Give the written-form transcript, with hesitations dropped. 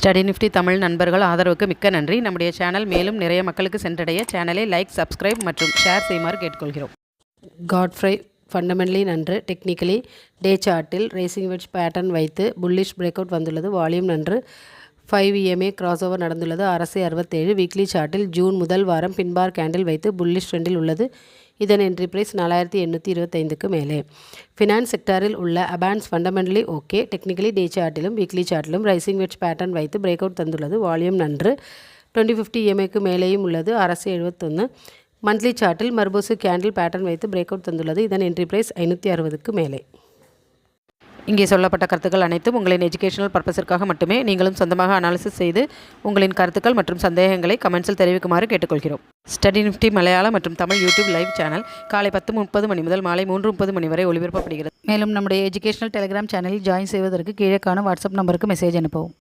Study Nifty Tamil நண்பர்கள் ஆதரவுக்கு மிக்க நன்றி. நம்முடைய சேனல் மேலும் நிறைய மக்களுக்கு சென்றடைய சேனலை லைக், சப்ஸ்கிரைப் மற்றும் ஷேர் செய்யுமாறு கேட்டுக்கொள்கிறோம். காட்ஃப்ரை ஃபண்டமெண்டலி நன்று. டெக்னிக்கலி டே சார்ட்டில் ரேசிங் வெட்ஜ் பேட்டர்ன் வைத்து புல்லிஷ் பிரேக் அவுட் வந்துள்ளது. வால்யூம் நன்று. 5 EMA கிராஸ் ஓவர் நடந்துள்ளது. RSI 67. வீக்லி சார்ட்டில் ஜூன் முதல் வாரம் பின்பார் கேண்டில் வைத்து புல்லிஷ் ட்ரெண்டில் உள்ளது. இதன் என்ட்ரி பிரைஸ் 4825க்கு மேலே. ஃபினான்ஸ் செக்டாரில் உள்ள அபான்ஸ் ஃபண்டமெண்டலி ஓகே. டெக்னிக்கலி டே சார்ட்டிலும் வீக்லி சார்ட்டிலும் ரைசிங் வெட்ஜ் பேட்டர்ன் வைத்து பிரேக் அவுட் தந்துள்ளது. வால்யூம் நன்று. 2050 EMAக்கு மேலேயும் உள்ளது. RSI 71. மந்த்லி சார்ட்டில் மர்போசு கேண்டில் பேட்டர்ன் வைத்து பிரேக் அவுட் தந்துள்ளது. இதன் என்ட்ரி பிரைஸ் 560க்கு மேலே. இங்கே சொல்லப்பட்ட கருத்துக்கள் அனைத்தும் உங்களின் எஜுகேஷனல் பர்பஸிற்காக மட்டுமே. நீங்களும் சொந்தமாக அனாலிசிஸ் செய்து உங்களின் கருத்துக்கள் மற்றும் சந்தேகங்களை கமெண்ட்ஸில் தெரிவிக்குமாறு கேட்டுக்கொள்கிறோம். ஸ்டடி நிஃப்டி மலையாளம் மற்றும் தமிழ் யூடியூப் லைவ் சேனல் காலை 10:30 மணி முதல் மாலை 3:30 மணி வரை ஒளிபரப்பப்படுகிறது. மேலும் நம்முடைய எஜுகேஷனல் டெலிகிராம் சேனலில் ஜாயின் செய்வதற்கு கீழே காணும் வாட்ஸ்அப் நம்பருக்கு மெசேஜ் அனுப்பவும்.